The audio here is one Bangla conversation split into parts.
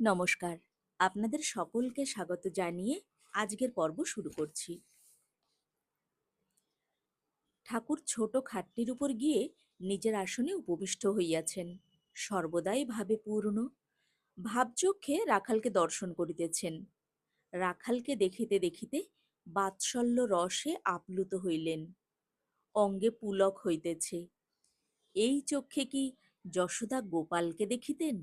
নমস্কার। আপনাদের সকলকে স্বাগত জানিয়ে আজকের পর্ব শুরু করছি। ঠাকুর ছোট খাটটির উপর গিয়ে নিজের আসনে উপবিষ্ট হইয়াছেন। সর্বদাই ভাবে পূর্ণ। ভাবচক্ষে রাখালকে দর্শন করিতেছেন। রাখালকে দেখিতে দেখিতে বাৎসল্য রসে আপ্লুত হইলেন। অঙ্গে পুলক হইতেছে। এই চক্ষে কি যশোদা গোপালকে দেখিতেন?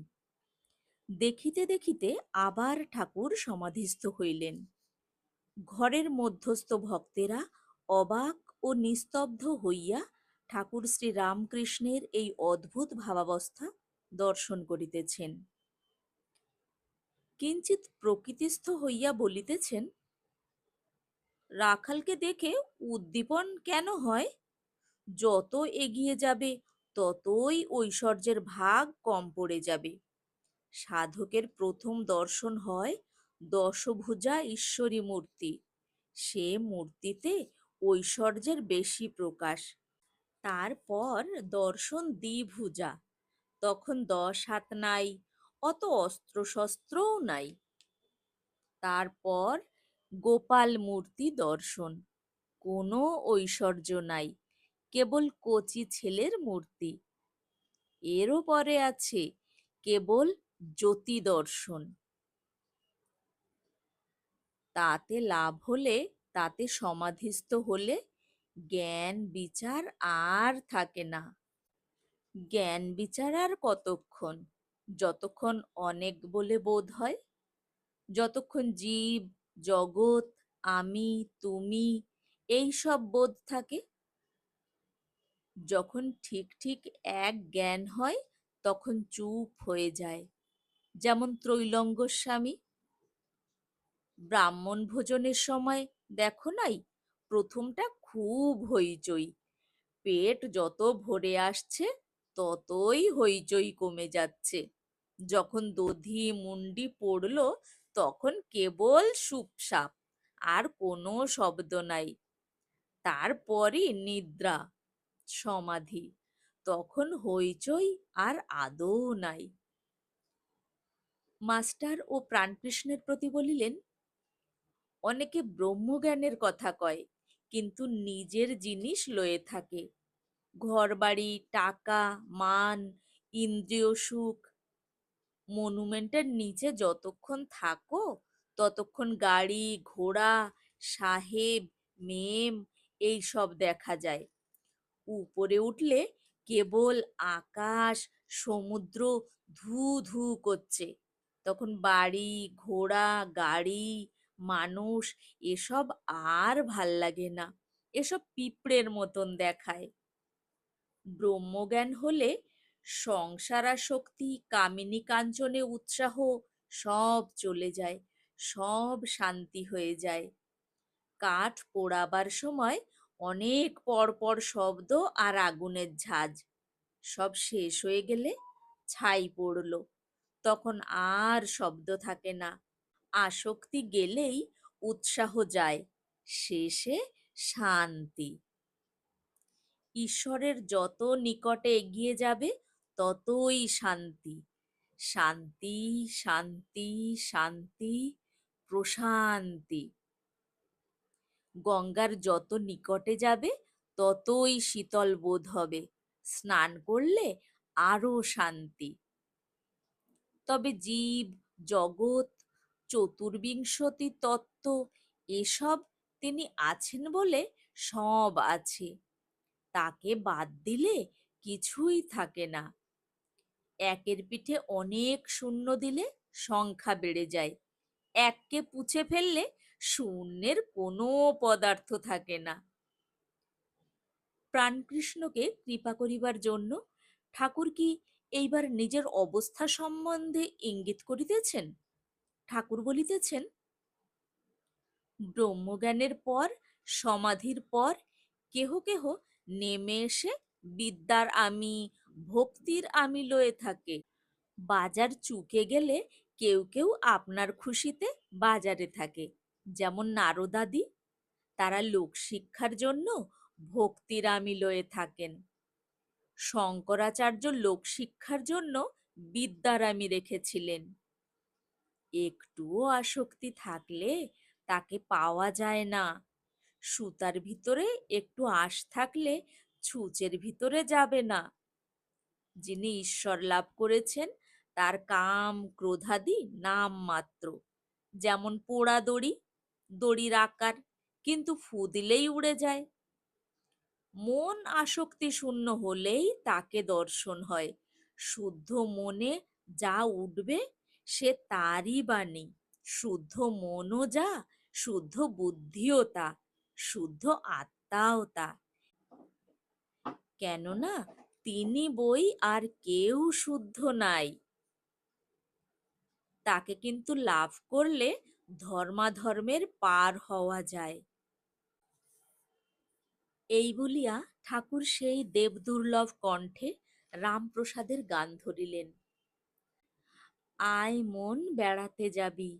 দেখিতে দেখিতে আবার ঠাকুর সমাধিস্থ হইলেন। ঘরের মধ্যস্থ ভক্তেরা অবাক ও নিস্তব্ধ হইয়া ঠাকুর শ্রী রামকৃষ্ণের এই অদ্ভুত ভাবাবস্থা দর্শন করিতেছেন। কিঞ্চিৎ প্রকৃতিস্থ হইয়া বলিতেছেন, রাখালকে দেখে উদ্দীপন কেন হয়? যত এগিয়ে যাবে ততই ঐশ্বর্যের ভাগ কম পড়ে যাবে। সাধকের প্রথম দর্শন হয় দশভুজা ঈশ্বরী মূর্তি। সে মূর্তিতে ঐশ্বর্যের বেশি প্রকাশ। তারপর দর্শন দ্বিভুজা, তখন 10 হাত নাই, অত অস্ত্রশস্ত্রও নাই। তারপর গোপাল মূর্তি দর্শন, কোনো ঐশ্বর্য নাই, কেবল কচি ছেলের মূর্তি। এরও পরে আছে কেবল জ্যোতি দর্শন। তাতে লাভ হলে, তাতে সমাধিস্থ হলে জ্ঞান বিচার আর থাকে না। জ্ঞান বিচার আর কতক্ষণ? যতক্ষণ অনেক বলে বোধ হয়, যতক্ষণ জীব জগৎ আমি তুমি এই সব বোধ থাকে। যখন ঠিক ঠিক এক জ্ঞান হয় তখন চুপ হয়ে যায়। যেমন ত্রৈলঙ্গ স্বামী ব্রাহ্মণ ভোজনের সময় দেখো নাই, প্রথমটা খুব হইচই। পেট যত ভরে আসছে ততই হইচই কমে যাচ্ছে। যখন দধি মুন্ডি পড়ল তখন কেবল সুপসাপ, আর কোনো শব্দ নাই। তারপরই নিদ্রা, সমাধি, তখন হইচই আর আদৌ নাই। মাস্টার ও প্রাণকৃষ্ণের প্রতি বলিলেন, অনেকে ব্রহ্মজ্ঞানের কথা কয়, কিন্তু নিজের জিনিস লয়ে থাকে। ঘরবাড়ি, টাকা, মান, ইন্দ্রিয় সুখ। মনুমেন্টের নিচে যতক্ষণ থাকো ততক্ষণ গাড়ি ঘোড়া সাহেব মেম এই সব দেখা যায়। উপরে উঠলে কেবল আকাশ সমুদ্র ধু ধু করছে। তখন বাড়ি ঘোড়া গাড়ি মানুষ এসব আর ভাল লাগে না, এসব পিঁপড়ের মতন দেখায়। ব্রহ্মজ্ঞান হলে সংসারাসক্তি কামিনী কাঞ্চনে উৎসাহ সব চলে যায়, সব শান্তি হয়ে যায়। কাঠ পোড়াবার সময় অনেক পর পর শব্দ আর আগুনের ঝাঁজ, সব শেষ হয়ে গেলে ছাই পড়ল, তখন আর শব্দ থাকে না। আসক্তি গেলেই উৎসাহ যায়, শেষে শান্তি। ঈশ্বরের যত নিকটে এগিয়ে যাবে ততই শান্তি, শান্তি শান্তি শান্তি, প্রশান্তি। গঙ্গার যত নিকটে যাবে ততই শীতল বোধ হবে, স্নান করলে আরো শান্তি। তবে জীব জগৎ চতুর্বিংশতি তত্ত্ব এসব তিনি আছেন বলে সব আছে, তাকে বাদ দিলে কিছুই থাকে না। একের পিঠে অনেক শূন্য দিলে সংখ্যা বেড়ে যায়, এককে পুছে ফেললে শূন্যের কোনো পদার্থ থাকে না। প্রাণকৃষ্ণকে কৃপা করিবার জন্য ঠাকুর কি এইবার নিজের অবস্থা সম্বন্ধে ইঙ্গিত করিতেছেন? ঠাকুর বলিতেছেন, ব্রহ্মজ্ঞানের পর সমাধির পর কেহ কেহ নেমে এসে বিদ্যার আমি ভক্তির আমি লয়ে থাকে। বাজার চুকে গেলে কেউ কেউ আপনার খুশিতে বাজারে থাকে, যেমন নারদাদি। তারা লোকশিক্ষার জন্য ভক্তির আমি লয়ে থাকেন। শঙ্করাচার্য লোকশিক্ষার জন্য বিদ্যার আমি রেখেছিলেন। একটুও আসক্তি থাকলে তাকে পাওয়া যায় না। সুতার ভিতরে একটু আশ থাকলে ছুঁচের ভিতরে যাবে না। যিনি ঈশ্বর লাভ করেছেন তার কাম ক্রোধাদি নাম মাত্র। যেমন পোড়া দড়ি, দড়ির আকার, কিন্তু ফু দিলেই উড়ে যায়। মন আসক্তি শূন্য হলেই তাকে দর্শন হয়। শুদ্ধ মনে যা উঠবে সে তারই বাণী। শুদ্ধ মনও যা, শুদ্ধ বুদ্ধিও তা, শুদ্ধ আত্মাও তা। কেননা তিনি বই আর কেউ শুদ্ধ নাই। তাকে কিন্তু লাভ করলে ধর্মাধর্মের পার হওয়া যায়। এই বলিয়া ঠাকুর সেই দেবদুর্লভ কণ্ঠে রামপ্রসাদের গান ধরিলেন। আয় মন বেড়াতে যাবি,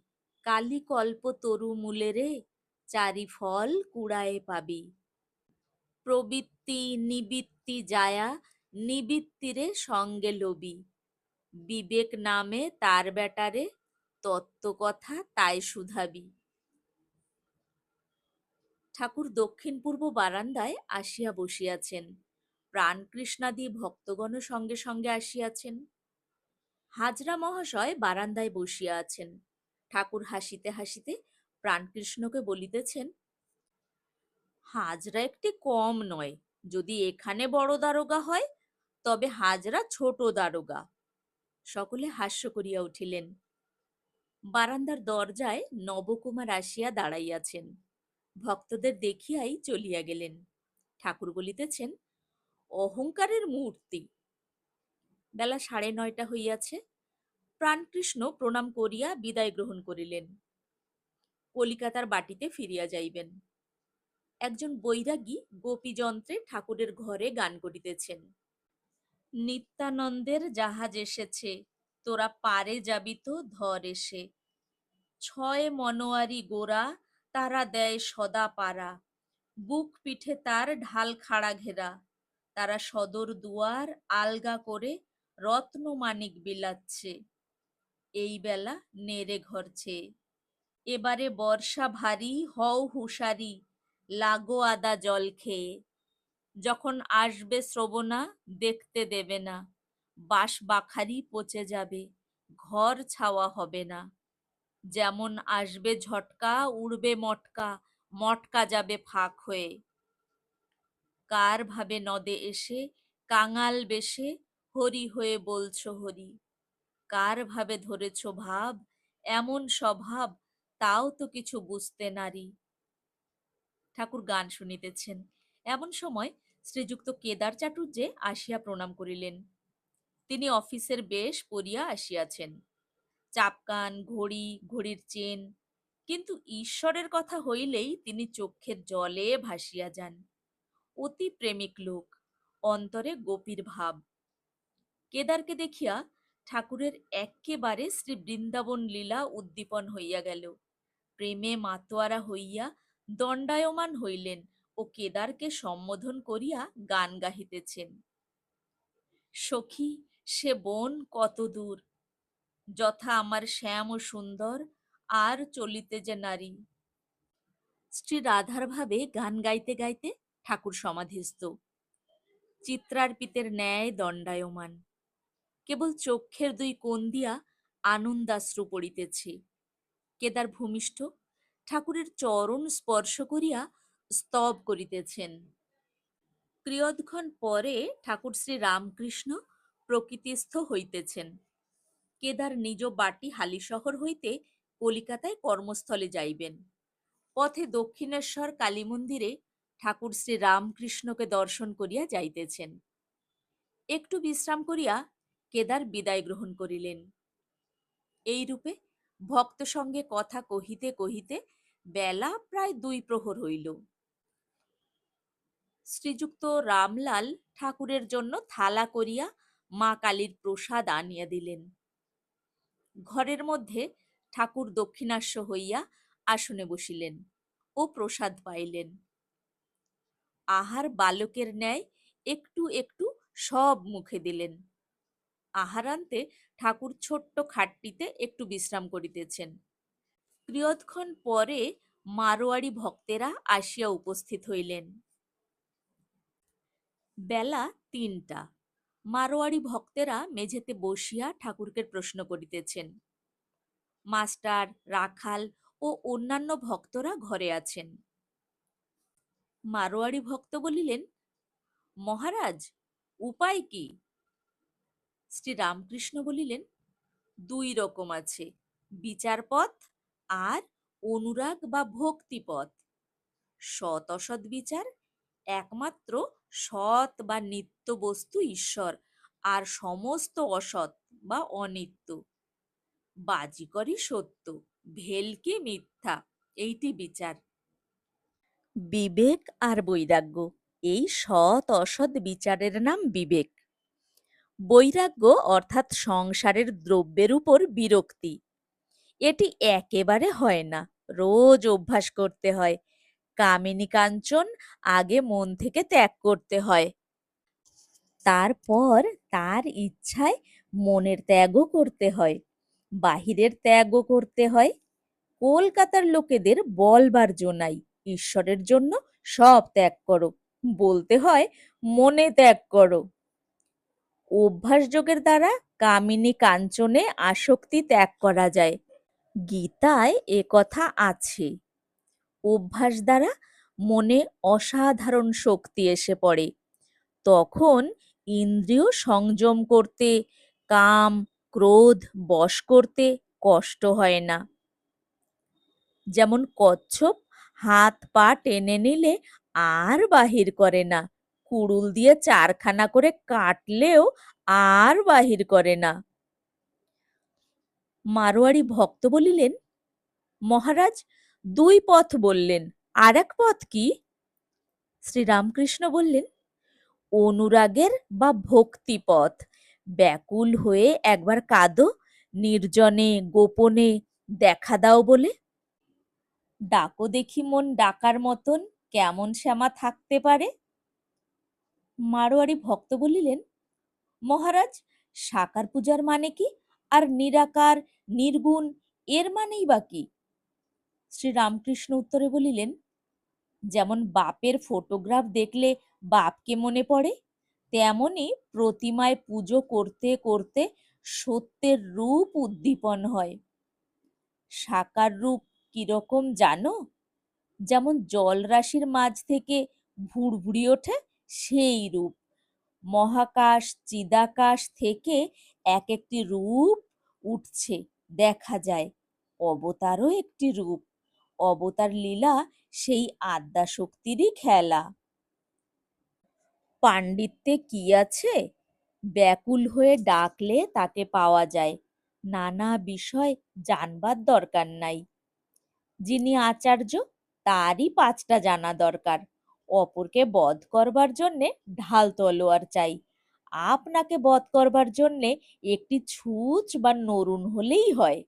কালি কল্প তরু মূলে রে, চারি ফল কুড়ায়ে পাবি। প্রবৃত্তি নিবৃত্তি যায়া, নিবৃত্তিরে সঙ্গে লবি। বিবেক নামে তার বেটারে, তত্ত্ব কথা তাই শুধাবি। ঠাকুর দক্ষিণ পূর্ব বারান্দায় আসিয়া বসিয়াছেন। প্রাণকৃষ্ণাদি ভক্তগণ সঙ্গে সঙ্গে আসিয়াছেন। হাজরা মহাশয় বারান্দায় বসিয়া আছেন। ঠাকুর হাসিতে হাসিতে প্রাণকৃষ্ণকে বলিতেছেন, হাজরা একটি কম নয়। যদি এখানে বড় দারোগা হয় তবে হাজরা ছোট দারোগা। সকলে হাস্য করিয়া উঠিলেন। বারান্দার দরজায় নবকুমার আসিয়া দাঁড়াইয়াছেন। ভক্তদের দেখিয়াই চলিয়া গেলেন। ঠাকুর বলিতেছেন, অহংকারের মূর্তি। বেলা 9:30 হইয়াছে। প্রাণকৃষ্ণ প্রণাম করিয়া বিদায় গ্রহণ করিলেন। কলিকাতার বাটিতে ফিরিয়া যাইবেন। একজন বৈরাগী গোপীযন্ত্রে ঠাকুরের ঘরে গান করিতেছেন। নিত্যানন্দের জাহাজ এসেছে, তোরা পারে যাবি তো ধর এসে। 6 মনোয়ারি গোরা, তারা দেয় সদা পারা। বুক পিঠে তার ঢাল খাড়া ঘেরা। তারা সদর দুয়ার আলগা করে রত্ন মানিক বিলাচ্ছে। এই বেলা নেড়ে ঘরছে। এবারে বর্ষা ভারী, হও হুঁশারি, লাগো আদা জল খেয়ে। যখন আসবে শ্রবণা, দেখতে দেবে না। বাঁশ বাখারি পচে যাবে, ঘর ছাওয়া হবে না। যেমন আসবে ঝটকা, উড়বে মটকা, মটকা যাবে ফাঁক হয়ে। কার ভাবে নদে এসে, কাঙাল বেশে, হরি হয়ে বলছো হরি। কার ভাবে ধরেছ ভাব, এমন স্বভাব, তাও তো কিছু বুঝতে নারি। ঠাকুর গান শুনিতেছেন। এমন সময় শ্রীযুক্ত কেদার চাটুর্যে আসিয়া প্রণাম করিলেন। তিনি অফিসের বেশ পরিয়া আসিয়াছেন। চাপকান, ঘড়ি, ঘড়ির চেন, কিন্তু ঈশ্বরের কথা হইলেই তিনি চক্ষের জলে ভাসিয়া যান। অতি প্রেমিক লোক, অন্তরে গোপীর ভাব। কেদারকে দেখিয়া ঠাকুরের এক্কেবারে শ্রী বৃন্দাবন লীলা উদ্দীপন হইয়া গেল। প্রেমে মাতোয়ারা হইয়া দণ্ডায়মান হইলেন ও কেদারকে সম্বোধন করিয়া গান গাহিতেছেন। সখী, সে বন কত দূর, যথা আমার শ্যাম ও সুন্দর, আর চলিতে যে নারী। শ্রী রাধার ভাবে গান গাইতে গাইতে ঠাকুর সমাধিস্থ, চিত্রার্পিতের ন্যায় দণ্ডায়মান। কেবল চক্ষের 2 কোণ দিয়া আনন্দাশ্রু পড়িতেছে। কেদার ভূমিষ্ঠ, ঠাকুরের চরণ স্পর্শ করিয়া স্তব করিতেছেন। ক্রিয়ৎক্ষণ পরে ঠাকুর শ্রী রামকৃষ্ণ প্রকৃতিস্থ হইতেছেন। কেদার নিজ বাটি হালিশহর হইতে কলিকাতায় কর্মস্থলে যাইবেন। পথে দক্ষিণেশ্বর কালী মন্দিরে ঠাকুর শ্রী রামকৃষ্ণকে দর্শন করিয়া যাইতেছেন। একটু বিশ্রাম করিয়া কেদার বিদায় গ্রহণ করিলেন। এইরূপে ভক্ত সঙ্গে কথা কহিতে কহিতে বেলা প্রায় 2 প্রহর হইল। শ্রীযুক্ত রামলাল ঠাকুরের জন্য থালা করিয়া মা কালীর প্রসাদ আনিয়া দিলেন। ঘরের মধ্যে ঠাকুর দক্ষিণাস্য হইয়া আসনে বসিলেন ও প্রসাদ পাইলেন। আহার বালকের ন্যায় একটু একটু সব মুখে দিলেন। আহারান্তে ঠাকুর ছোট্ট খাটটিতে একটু বিশ্রাম করিতেছেন। কিয়ৎক্ষণ পরে মারোয়াড়ি ভক্তেরা আসিয়া উপস্থিত হইলেন। বেলা ৩টা। মারোয়াড়ি ভক্তেরা মেঝেতে বসিয়া ঠাকুরকে প্রশ্ন করিতেছেন। মাস্টার, রাখাল ও অন্যান্য ভক্তরা ঘরে আছেন। মারোয়াড়ি ভক্ত বলিলেন, মহারাজ, উপায় কি? শ্রী রামকৃষ্ণ বলিলেন, ২ রকম আছে, বিচারপথ আর অনুরাগ বা ভক্তিপথ। সৎ অসৎ বিচার, একমাত্র সৎ বা নিত্য বস্তু ঈশ্বর, আর সমস্ত অসৎ বা অনিত্য। বাজিকরই সত্য, ভেলকি মিথ্যা, এইটি বিচার। বিবেক আর বৈরাগ্য, এই সৎ অসৎ বিচারের নাম বিবেক। বৈরাগ্য অর্থাৎ সংসারের দ্রব্যের উপর বিরক্তি। এটি একেবারে হয় না, রোজ অভ্যাস করতে হয়। কামিনী কাঞ্চন আগে মন থেকে ত্যাগ করতে হয়, তারপর তার ইচ্ছায় মনের ত্যাগও করতে হয়, বাহিরের ত্যাগও করতে হয়। কলকাতার লোকেদের বলবার জো নাই, ঈশ্বরের জন্য সব ত্যাগ করো, বলতে হয় মনে ত্যাগ করো। অভ্যাসযোগের দ্বারা কামিনী কাঞ্চনে আসক্তি ত্যাগ করা যায়। গীতায় এ কথা আছে। অভ্যাস দ্বারা মনে অসাধারণ শক্তি এসে পড়ে, তখন ইন্দ্রিয় সংযম করতে, কাম ক্রোধ বশ করতে কষ্ট হয় না। যেমন কচ্ছপ হাত পা টেনে নিলে আর বাহির করে না, কুড়ুল দিয়ে 4খানা করে কাটলেও আর বাহির করে না। মারোয়াড়ি ভক্ত বলিলেন, মহারাজ, 2 পথ বললেন, আর এক পথ কি? শ্রীরামকৃষ্ণ বললেন, অনুরাগের বা ভক্তি পথ। ব্যাকুল হয়ে একবার কাঁদো, নির্জনে গোপনে দেখা দাও বলে। ডাকো দেখি মন ডাকার মতন, কেমন শ্যামা থাকতে পারে? মারোয়াড়ি ভক্ত বলিলেন, মহারাজ, সাকার পূজার মানে কি, আর নিরাকার নির্গুণ এর মানেই বা কি? শ্রীরামকৃষ্ণ উত্তরে বলিলেন, যেমন বাপের ফটোগ্রাফ দেখলে বাপকে মনে পড়ে, তেমনি প্রতিমায় পুজো করতে করতে সত্যের রূপ উদ্দীপন হয়। সাকার রূপ কিরকম জানো? যেমন জলরাশির মাঝ থেকে ভুড়ভুড়ি ওঠে, সেই রূপ। মহাকাশ চিদাকাশ থেকে এক একটি রূপ উঠছে, দেখা যায়। অবতারও একটি রূপ। অবতার লীলা সেই আদ্যাশক্তিরই খেলা। পাণ্ডিত্যে কি আছে? ব্যাকুল হয়ে ডাকলে তাকে পাওয়া যায়, নানা বিষয় জানবার দরকার নাই। যিনি আচার্য, তারই 5টা জানা দরকার। অপরকে বধ করবার জন্যে ঢাল তলোয়ার চাই, আপনাকে বধ করবার জন্যে একটি ছুঁচ বা নরুন হলেই হয়।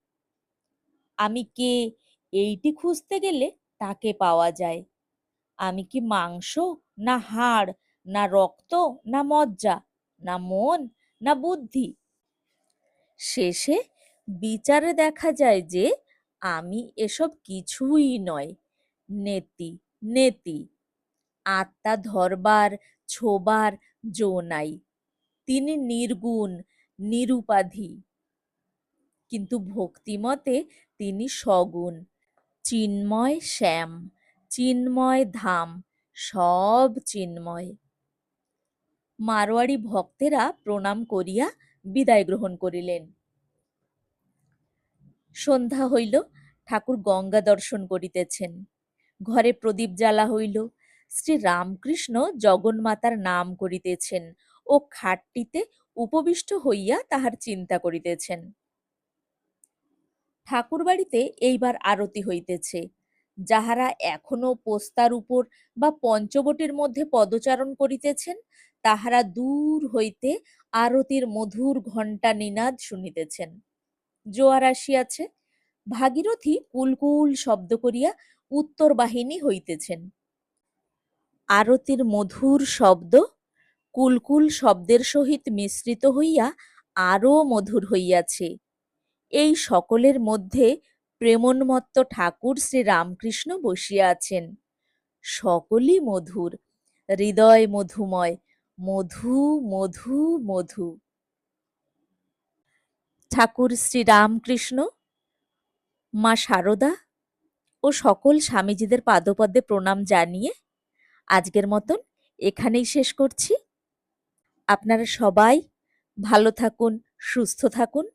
আমি কে, এইটি খুঁজতে গেলে তাকে পাওয়া যায়। আমি কি মাংস না হাড়, না রক্ত না মজ্জা, না মন না বুদ্ধি? শেষে বিচারে দেখা যায় যে আমি এসব কিছুই নয়, নেতি নেতি। আত্মা ধরবার ছোবার জো নাই, তিনি নির্গুণ নিরুপাধি। কিন্তু ভক্তিমতে তিনি সগুণ, চিন্ময় শ্যাম, চিন্ময় ধাম, সব চিন্ময়। মারোয়াড়ি ভক্তেরা প্রণাম করিয়া বিদায় গ্রহণ করিলেন। সন্ধ্যা হইল, ঠাকুর গঙ্গা দর্শন করিতেছেন। ঘরে প্রদীপ জ্বালা হইল। শ্রী রামকৃষ্ণ জগন্মাতার নাম করিতেছেন ও খাটটিতে উপবিষ্ট হইয়া তাহার চিন্তা করিতেছেন। ঠাকুর বাড়িতে এইবার আরতি হইতেছে। যাহারা এখনো পোস্তার উপর বা পঞ্চবটির মধ্যে পদচারণ করিতেছেন, তাহারা দূর হইতে আরতির মধুর ঘণ্টা নিনাদ শুনিতেছেন। জোয়ার আসিয়াছে, ভাগীরথী কুলকুল শব্দ করিয়া উত্তর বাহিনী হইতেছেন। আরতির মধুর শব্দ কুলকুল শব্দের সহিত মিশ্রিত হইয়া আরও মধুর হইয়াছে। এই সকলের মধ্যে প্রেমোন্মত্ত ঠাকুর শ্রী রামকৃষ্ণ বসিয়া আছেন। সকলই মধুর, হৃদয় মধুময়, মধু মধু মধু। ঠাকুর শ্রী রামকৃষ্ণ, মা শারদা ও সকল স্বামীজিদের পাদপদ্মে প্রণাম জানিয়ে আজকের মতন এখানেই শেষ করছি। আপনারা সবাই ভালো থাকুন, সুস্থ থাকুন।